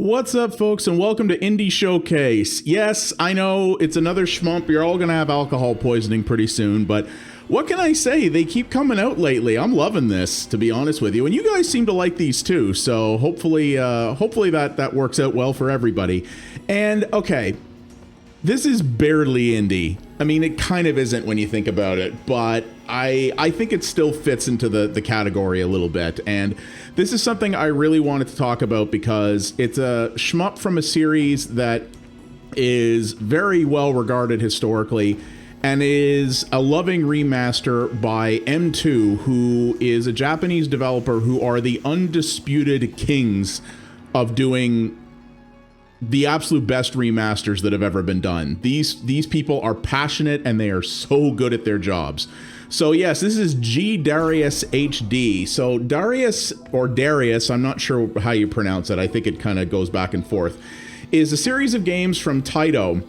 What's up, folks, and welcome to Indie Showcase. Yes, I know it's another shmup. You're all going to have alcohol poisoning pretty soon, but what can I say? They keep coming out lately. I'm loving this, to be honest with you, and you guys seem to like these too, so hopefully that works out well for everybody. And, okay, this is barely indie. I mean, it kind of isn't when you think about it, but I think it still fits into the category a little bit, and this is something I really wanted to talk about because it's a shmup from a series that is very well regarded historically and is a loving remaster by M2, who is a Japanese developer who are the undisputed kings of doing the absolute best remasters that have ever been done. These people are passionate and they are so good at their jobs. So yes, this is G-Darius HD. So Darius, or Darius, I'm not sure how you pronounce it, I think it kind of goes back and forth, is a series of games from Taito.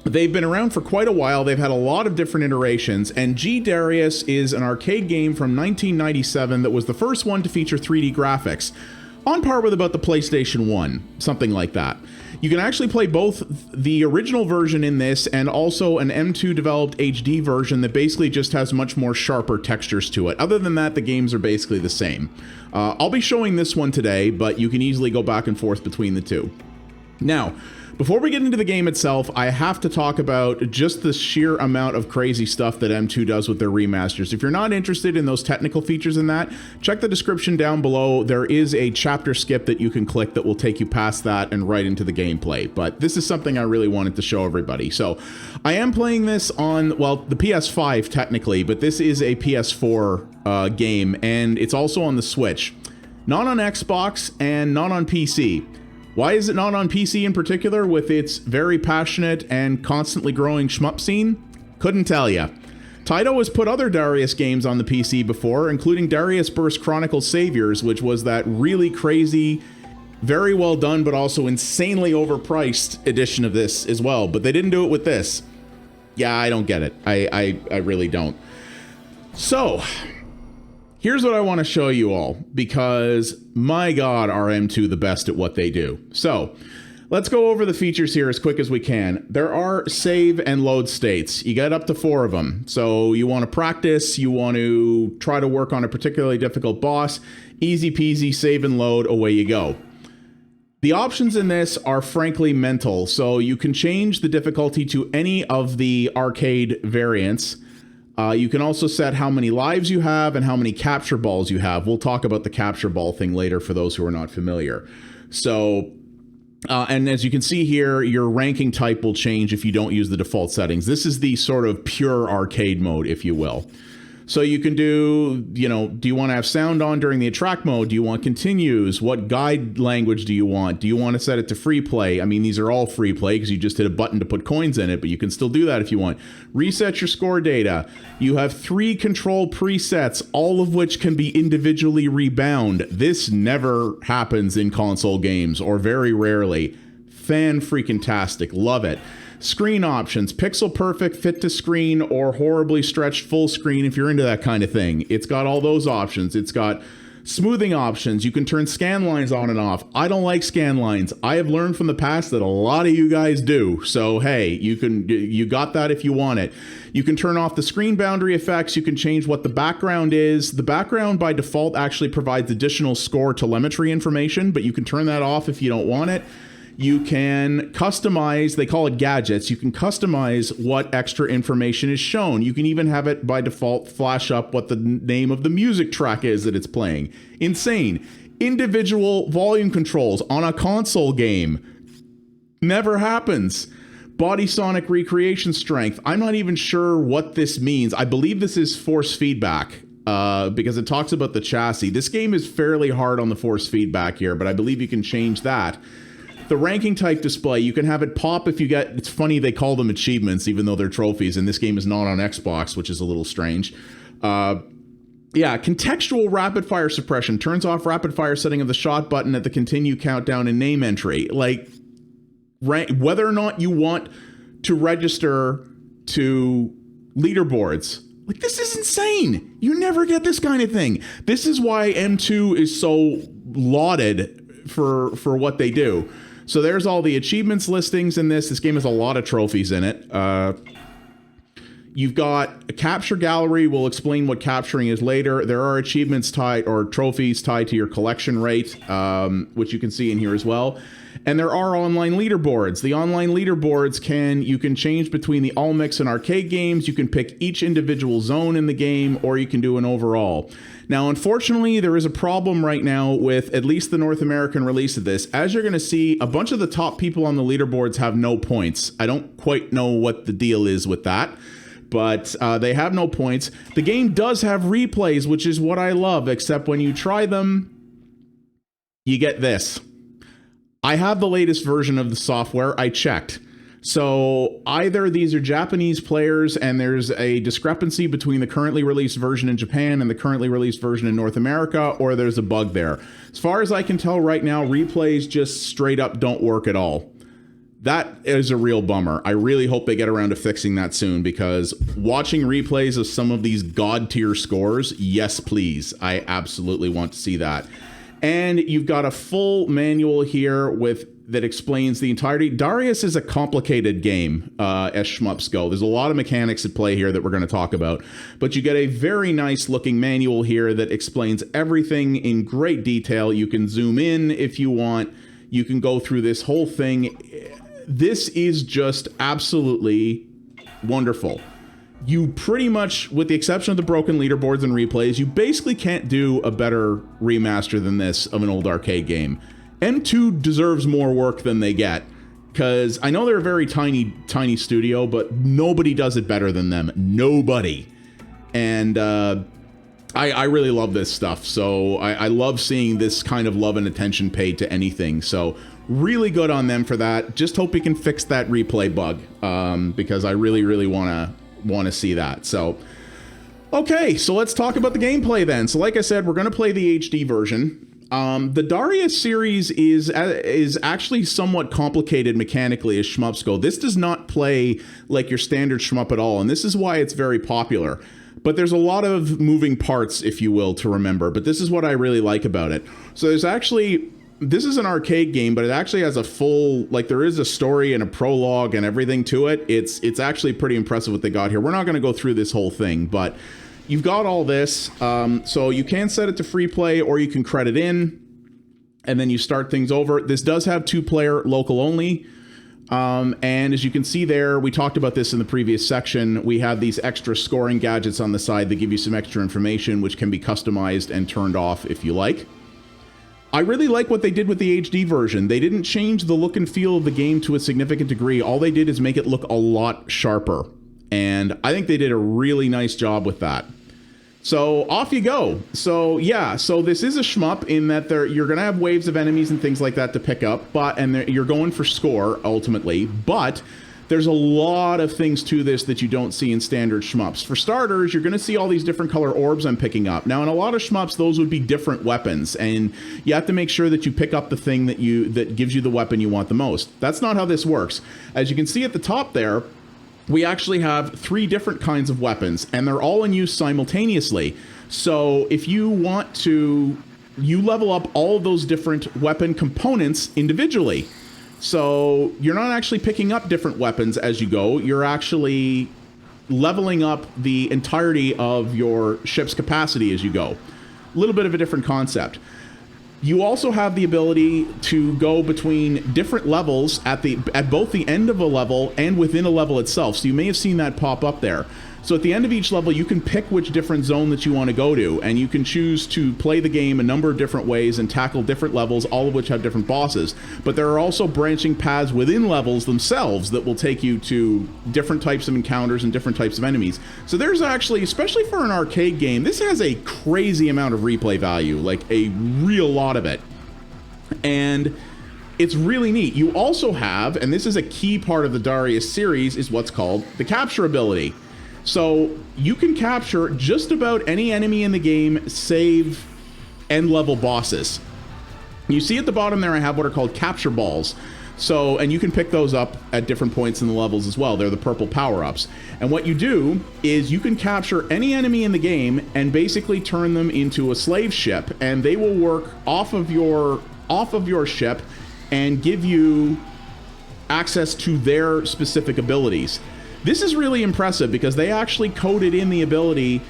They've been around for quite a while, they've had a lot of different iterations, and G-Darius is an arcade game from 1997 that was the first one to feature 3D graphics, on par with about the PlayStation 1, something like that. You can actually play both the original version in this and also an M2 developed HD version that basically just has much more sharper textures to it. Other than that, the games are basically the same. I'll be showing this one today, but you can easily go back and forth between the two. Now, before we get into the game itself, I have to talk about just the sheer amount of crazy stuff that M2 does with their remasters. If you're not interested in those technical features in that, check the description down below. There is a chapter skip that you can click that will take you past that and right into the gameplay. But this is something I really wanted to show everybody. So I am playing this on, well, the PS5 technically, but this is a PS4 game, and it's also on the Switch. Not on Xbox and not on PC. Why is it not on PC in particular with its very passionate and constantly growing shmup scene? Couldn't tell ya. Taito has put other Darius games on the PC before, including Darius Burst Chronicles Saviors, which was that really crazy, very well done, but also insanely overpriced edition of this as well. But they didn't do it with this. Yeah, I don't get it. I really don't. So here's what I want to show you all, because my God, are M2 the best at what they do. So let's go over the features here as quick as we can. There are save and load states. You get up to 4 of them. So you want to practice, you want to try to work on a particularly difficult boss, easy peasy, save and load, away you go. The options in this are frankly mental, so you can change the difficulty to any of the arcade variants. You can also set how many lives you have and how many capture balls you have. We'll talk about the capture ball thing later for those who are not familiar. So, and as you can see here, your ranking type will change if you don't use the default settings. This is the sort of pure arcade mode, if you will. So you can do, you know, do you want to have sound on during the attract mode? Do you want continues? What guide language do you want? Do you want to set it to free play? I mean, these are all free play because you just hit a button to put coins in it, but you can still do that if you want. Reset your score data. You have 3 control presets, all of which can be individually rebound. This never happens in console games, or very rarely. Fan-freaking-tastic. Love it. Screen options, pixel perfect, fit to screen, or horribly stretched full screen if you're into that kind of thing. It's got all those options. It's got smoothing options. You can turn scan lines on and off. I don't like scan lines. I have learned from the past that a lot of you guys do. So hey, you got that if you want it. You can turn off the screen boundary effects. You can change what the background is. The background by default actually provides additional score telemetry information, but you can turn that off if you don't want it. You can customize, they call it gadgets, you can customize what extra information is shown. You can even have it by default flash up what the name of the music track is that it's playing. Insane. Individual volume controls on a console game. Never happens. Body sonic recreation strength. I'm not even sure what this means. I believe this is force feedback. Because it talks about the chassis. This game is fairly hard on the force feedback here, but I believe you can change that. The ranking type display, you can have it pop if you get, it's funny they call them achievements even though they're trophies, and this game is not on Xbox, which is a little strange. Yeah, contextual rapid fire suppression turns off rapid fire setting of the shot button at the continue countdown and name entry. Like, whether or not you want to register to leaderboards, like, this is insane. You never get this kind of thing. This is why M2 is so lauded for what they do. So there's all the achievements listings in this. This game has a lot of trophies in it. You've got a capture gallery. We'll explain what capturing is later. There are achievements tied or trophies tied to your collection rate, which you can see in here as well. And there are online leaderboards. The online leaderboards you can change between the all mix and arcade games. You can pick each individual zone in the game, or you can do an overall. Now, unfortunately, there is a problem right now with at least the North American release of this. As you're going to see, a bunch of the top people on the leaderboards have no points. I don't quite know what the deal is with that, but they have no points. The game does have replays, which is what I love, except when you try them, you get this. I have the latest version of the software. I checked. So either these are Japanese players and there's a discrepancy between the currently released version in Japan and the currently released version in North America, or there's a bug there. As far as I can tell right now, replays just straight up don't work at all. That is a real bummer. I really hope they get around to fixing that soon, because watching replays of some of these god tier scores, yes please. I absolutely want to see that. And you've got a full manual here that explains the entirety. Darius is a complicated game, as shmups go. There's a lot of mechanics at play here that we're going to talk about. But you get a very nice looking manual here that explains everything in great detail. You can zoom in if you want. You can go through this whole thing. This is just absolutely wonderful. You pretty much, with the exception of the broken leaderboards and replays, you basically can't do a better remaster than this of an old arcade game. M2 deserves more work than they get, because I know they're a very tiny studio, but nobody does it better than them. Nobody. And I really love this stuff, so I love seeing this kind of love and attention paid to anything. So really good on them for that. Just hope we can fix that replay bug, because I really want to see that. So okay, so let's talk about the gameplay then. So like I said, we're going to play the HD version. The Darius series is actually somewhat complicated mechanically as shmups go. This does not play like your standard shmup at all, and this is why it's very popular. But there's a lot of moving parts, if you will, to remember. But this is what I really like about it. So there's actually, this is an arcade game, but it actually has a full, like, there is a story and a prologue and everything to it. It's actually pretty impressive what they got here. We're not going to go through this whole thing, but you've got all this. So you can set it to free play, or you can credit in, and then you start things over. This does have 2-player local only. And as you can see there, we talked about this in the previous section. We have these extra scoring gadgets on the side that give you some extra information, which can be customized and turned off if you like. I really like what they did with the HD version. They didn't change the look and feel of the game to a significant degree. All they did is make it look a lot sharper. And I think they did a really nice job with that. So off you go. So yeah, so this is a shmup in that you're going to have waves of enemies and things like that to pick up, and you're going for score ultimately, but there's a lot of things to this that you don't see in standard shmups. For starters, you're going to see all these different color orbs I'm picking up. Now, in a lot of shmups, those would be different weapons, and you have to make sure that you pick up the thing that gives you the weapon you want the most. That's not how this works. As you can see at the top there, we actually have 3 different kinds of weapons, and they're all in use simultaneously. So if you want to, you level up all of those different weapon components individually. So you're not actually picking up different weapons as you go. You're actually leveling up the entirety of your ship's capacity as you go. A little bit of a different concept. You also have the ability to go between different levels at both the end of a level and within a level itself. So you may have seen that pop up there. So at the end of each level, you can pick which different zone that you want to go to, and you can choose to play the game a number of different ways and tackle different levels, all of which have different bosses. But there are also branching paths within levels themselves that will take you to different types of encounters and different types of enemies. So there's actually, especially for an arcade game, this has a crazy amount of replay value, like a real lot of it. And it's really neat. You also have, and this is a key part of the Darius series, is what's called the capture ability. So you can capture just about any enemy in the game, save end level bosses. You see at the bottom there, I have what are called capture balls. So, and you can pick those up at different points in the levels as well. They're the purple power-ups. And what you do is you can capture any enemy in the game and basically turn them into a slave ship, and they will work off of your ship and give you access to their specific abilities. This is really impressive because they actually coded in the ability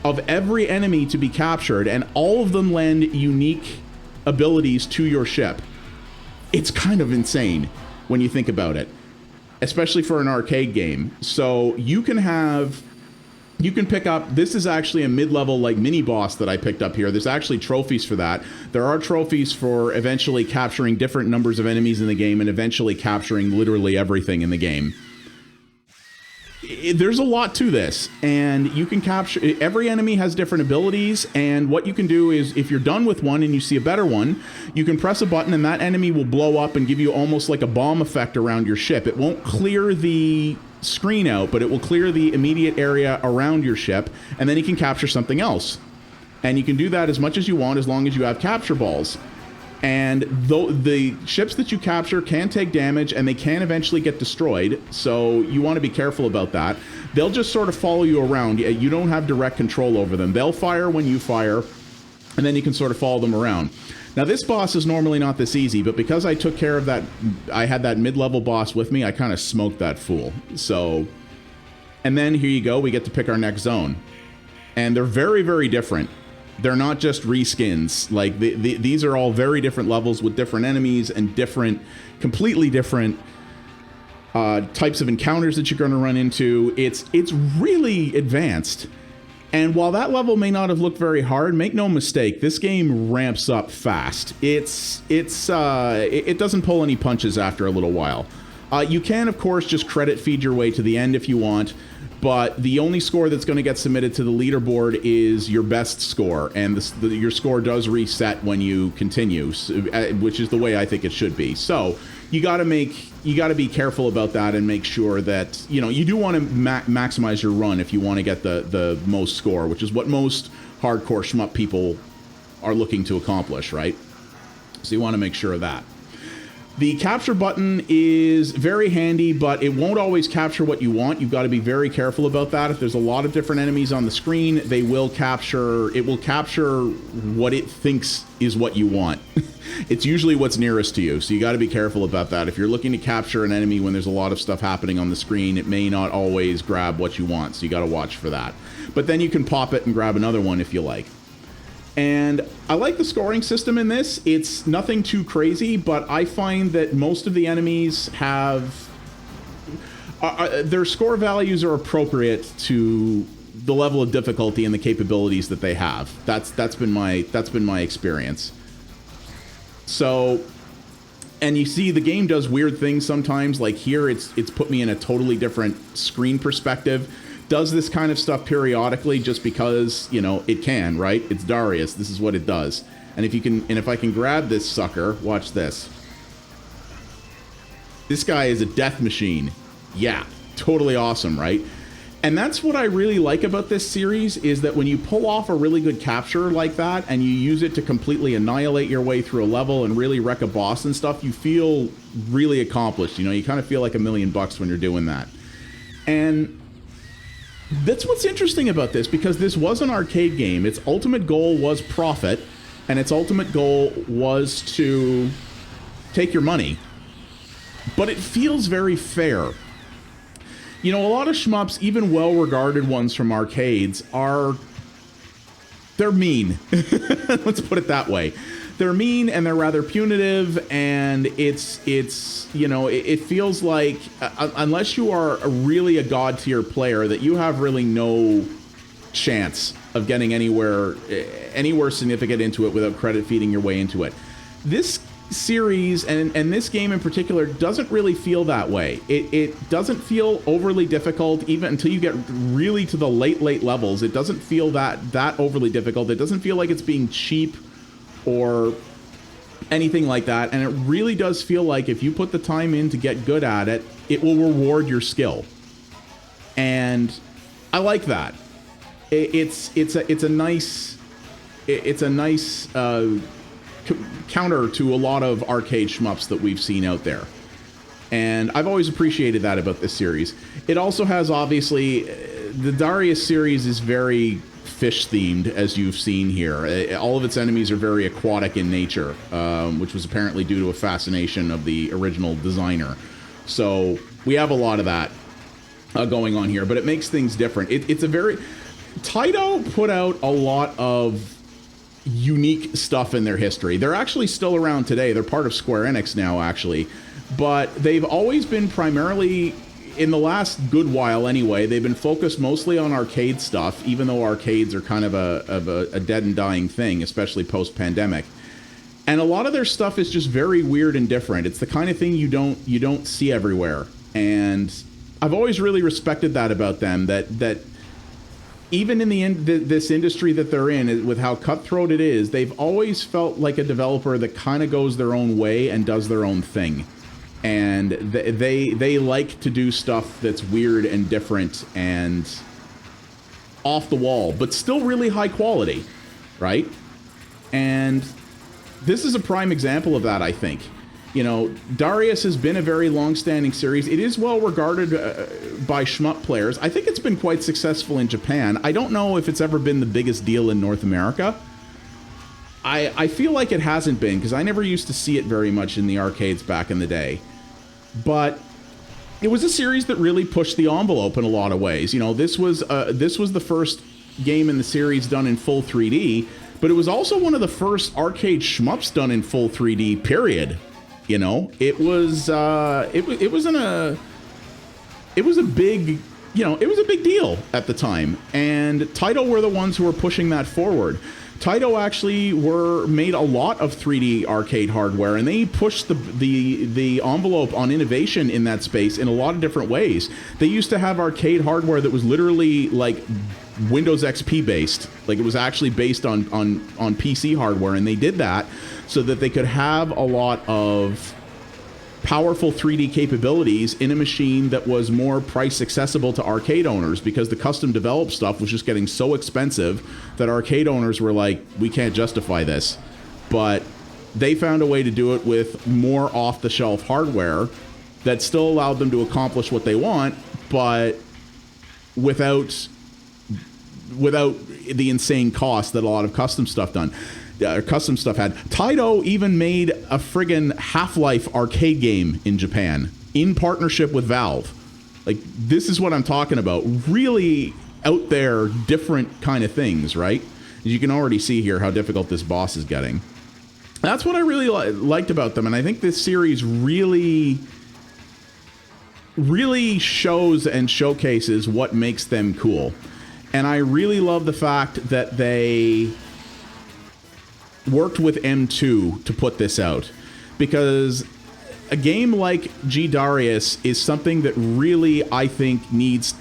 of every enemy to be captured, and all of them lend unique abilities to your ship. It's kind of insane when you think about it, especially for an arcade game. So you can pick up, this is actually a mid-level like mini boss that I picked up here. There's actually trophies for that. There are trophies for eventually capturing different numbers of enemies in the game and eventually capturing literally everything in the game. There's a lot to this, and you can capture, every enemy has different abilities, and what you can do is, if you're done with one and you see a better one, you can press a button and that enemy will blow up and give you almost like a bomb effect around your ship. It won't clear the screen out, but it will clear the immediate area around your ship, and then you can capture something else. And you can do that as much as you want as long as you have capture balls. And the ships that you capture can take damage, and they can eventually get destroyed, so you want to be careful about that. They'll just sort of follow you around. You don't have direct control over them. They'll fire when you fire, and then you can sort of follow them around. Now, this boss is normally not this easy, but because I took care of that, I had that mid-level boss with me, I kind of smoked that fool. So, and then here you go, we get to pick our next zone. And they're very, very different. They're not just reskins. Like, these are all very different levels with different enemies and completely different types of encounters that you're going to run into. It's really advanced. And while that level may not have looked very hard, make no mistake, this game ramps up fast. It doesn't pull any punches after a little while. You can, of course, just credit feed your way to the end if you want, but the only score that's going to get submitted to the leaderboard is your best score, and your score does reset when you continue, which is the way I think it should be. So you got to be careful about that and make sure that, you know, you do want to maximize your run if you want to get the most score, which is what most hardcore shmup people are looking to accomplish, right? So you want to make sure of that. The capture button is very handy, but it won't always capture what you want. You've got to be very careful about that. If there's a lot of different enemies on the screen, it will capture what it thinks is what you want. It's usually what's nearest to you, so you got to be careful about that. If you're looking to capture an enemy when there's a lot of stuff happening on the screen, it may not always grab what you want, so you got to watch for that. But then you can pop it and grab another one if you like. And I like the scoring system in this. It's nothing too crazy, but I find that most of the enemies have their score values are appropriate to the level of difficulty and the capabilities that they have. That's been my experience. So, and you see the game does weird things sometimes. Like here, it's put me in a totally different screen perspective. Does this kind of stuff periodically just because, you know, it can, right? It's Darius. This is what it does. And if I can grab this sucker, watch this. This guy is a death machine. Yeah, totally awesome, right? And that's what I really like about this series, is that when you pull off a really good capture like that and you use it to completely annihilate your way through a level and really wreck a boss and stuff, you feel really accomplished. You know, you kind of feel like $1 million when you're doing that. And that's what's interesting about this, because this was an arcade game. Its ultimate goal was profit, and its ultimate goal was to take your money. But it feels very fair. You know, a lot of shmups, even well-regarded ones from arcades, they're mean. Let's put it that way. They're mean, and they're rather punitive, and it's you know, it feels like, unless you are really a god-tier player, that you have really no chance of getting anywhere significant into it without credit feeding your way into it. This series, and this game in particular, doesn't really feel that way. It doesn't feel overly difficult, even until you get really to the late levels. It doesn't feel that overly difficult. It doesn't feel like it's being cheap or anything like that, and it really does feel like if you put the time in to get good at it, it will reward your skill. And I like that. It's a nice counter to a lot of arcade shmups that we've seen out there. And I've always appreciated that about this series. It also has, obviously, the Darius series is very fish themed, as you've seen here. All of its enemies are very aquatic in nature, which was apparently due to a fascination of the original designer. So we have a lot of that going on here, but it makes things different. It's a very... Taito put out a lot of unique stuff in their history. They're actually still around today. They're part of Square Enix now, actually. But they've always been primarily, in the last good while anyway, they've been focused mostly on arcade stuff, even though arcades are kind of a dead and dying thing, especially post-pandemic. And a lot of their stuff is just very weird and different. It's the kind of thing you don't see everywhere. And I've always really respected that about them, that even in this industry that they're in, with how cutthroat it is, they've always felt like a developer that kind of goes their own way and does their own thing. And they like to do stuff that's weird and different and off the wall, but still really high quality, right? And this is a prime example of that, I think. You know, Darius has been a very long-standing series. It is well regarded by Shmup players. I think it's been quite successful in Japan. I don't know if it's ever been the biggest deal in North America. I feel like it hasn't been, because I never used to see it very much in the arcades back in the day. But it was a series that really pushed the envelope in a lot of ways. You know, this was the first game in the series done in full 3D, but it was also one of the first arcade shmups done in full 3D, period. You know, it was a big deal at the time, and Taito were the ones who were pushing that forward. Taito actually made a lot of 3D arcade hardware, and they pushed the envelope on innovation in that space in a lot of different ways. They used to have arcade hardware that was literally like Windows XP based, like it was actually based on PC hardware, and they did that so that they could have a lot of powerful 3D capabilities in a machine that was more price accessible to arcade owners, because the custom developed stuff was just getting so expensive that arcade owners were like, we can't justify this. But they found a way to do it with more off-the-shelf hardware that still allowed them to accomplish what they want, but without the insane cost that a lot of custom stuff had. Taito even made a friggin' Half-Life arcade game in Japan in partnership with Valve. Like, this is what I'm talking about. Really out there, different kind of things, right? As you can already see here how difficult this boss is getting. That's what I really liked about them, and I think this series really shows and showcases what makes them cool. And I really love the fact that they worked with M2 to put this out, because a game like G-Darius is something that really, I think, needs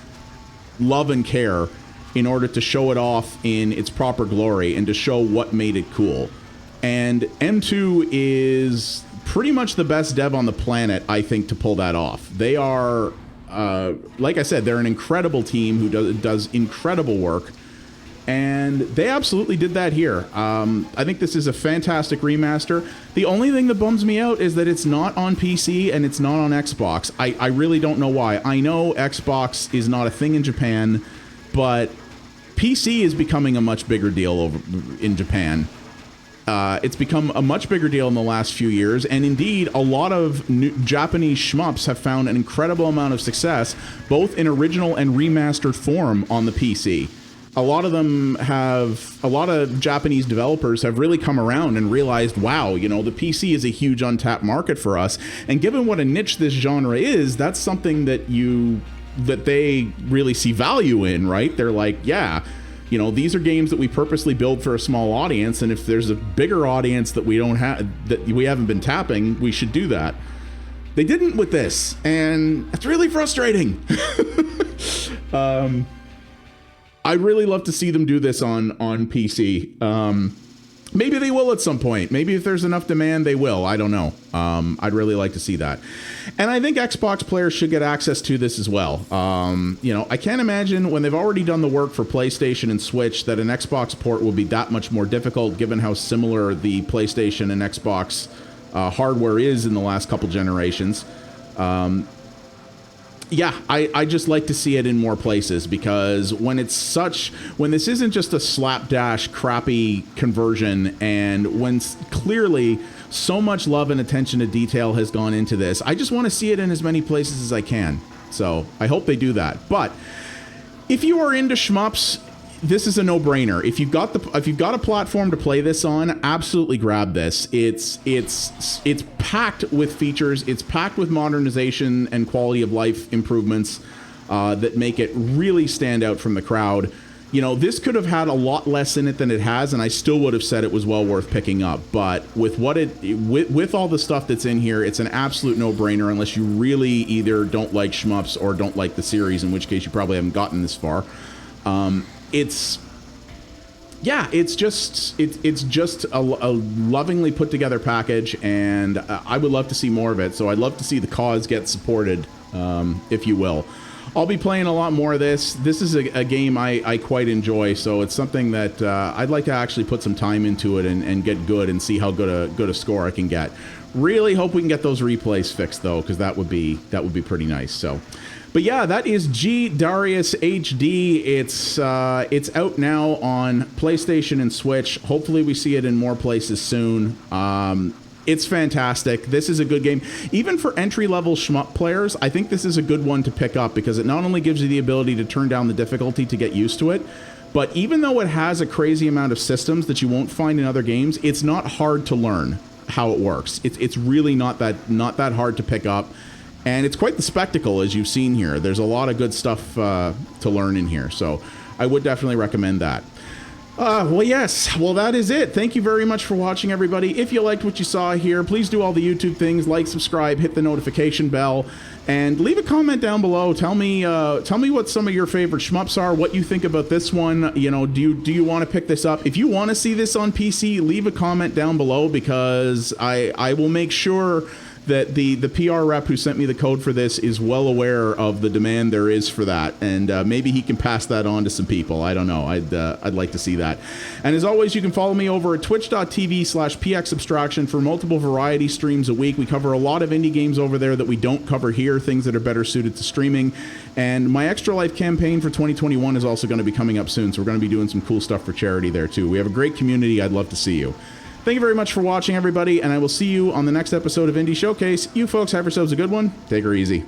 love and care in order to show it off in its proper glory and to show what made it cool. And M2 is pretty much the best dev on the planet, I think, to pull that off. They are, like I said, they're an incredible team who does incredible work. And they absolutely did that here. I think this is a fantastic remaster. The only thing that bums me out is that it's not on PC and it's not on Xbox. I really don't know why. I know Xbox is not a thing in Japan, but PC is becoming a much bigger deal in Japan. It's become a much bigger deal in the last few years, and indeed, a lot of Japanese shmups have found an incredible amount of success, both in original and remastered form on the PC. A lot of Japanese developers have really come around and realized, wow, you know, the PC is a huge untapped market for us. And given what a niche this genre is, that's something that they really see value in, right? They're like, yeah, you know, these are games that we purposely build for a small audience, and if there's a bigger audience that we haven't been tapping, we should do that. They didn't with this, and it's really frustrating. I'd really love to see them do this on PC. Maybe they will at some point. Maybe if there's enough demand, they will. I don't know. I'd really like to see that. And I think Xbox players should get access to this as well. You know, I can't imagine, when they've already done the work for PlayStation and Switch, that an Xbox port will be that much more difficult, given how similar the PlayStation and Xbox hardware is in the last couple generations. yeah, I just like to see it in more places, because when this isn't just a slapdash crappy conversion, and when clearly so much love and attention to detail has gone into this, I just want to see it in as many places as I can. So I hope they do that. But if you are into shmups, this is a no-brainer. If you've got a platform to play this on, absolutely grab this. It's packed with features. It's packed with modernization and quality of life improvements that make it really stand out from the crowd. You know, this could have had a lot less in it than it has, and I still would have said it was well worth picking up. But with with all the stuff that's in here, it's an absolute no-brainer, unless you really either don't like shmups or don't like the series, in which case you probably haven't gotten this far. It's just a lovingly put together package, and I would love to see more of it. So I'd love to see the cause get supported, if you will. I'll be playing a lot more of this. This is a game I quite enjoy, so it's something that I'd like to actually put some time into it and get good and see how good a score I can get. Really hope we can get those replays fixed, though, because that would be pretty nice. So. But yeah, that is G-Darius HD. It's out now on PlayStation and Switch. Hopefully we see it in more places soon. It's fantastic. This is a good game. Even for entry-level shmup players, I think this is a good one to pick up, because it not only gives you the ability to turn down the difficulty to get used to it, but even though it has a crazy amount of systems that you won't find in other games, it's not hard to learn how it works. It's really not that hard to pick up. And it's quite the spectacle, as you've seen here. There's a lot of good stuff to learn in here, so I would definitely recommend that. Well, yes. Well, that is it. Thank you very much for watching, everybody. If you liked what you saw here, please do all the YouTube things, like, subscribe, hit the notification bell, and leave a comment down below. Tell me what some of your favorite shmups are, what you think about this one. You know, do you want to pick this up? If you want to see this on PC, leave a comment down below, because I will make sure that the PR rep who sent me the code for this is well aware of the demand there is for that, and maybe he can pass that on to some people. I don't know. I'd like to see that. And as always, you can follow me over at twitch.tv/pxabstraction for multiple variety streams a week. We cover a lot of indie games over there that we don't cover here, things that are better suited to streaming. And my Extra Life campaign for 2021 is also going to be coming up soon, so we're going to be doing some cool stuff for charity there too. We have a great community. I'd love to see you. Thank you very much for watching, everybody, and I will see you on the next episode of Indie Showcase. You folks have yourselves a good one. Take her easy.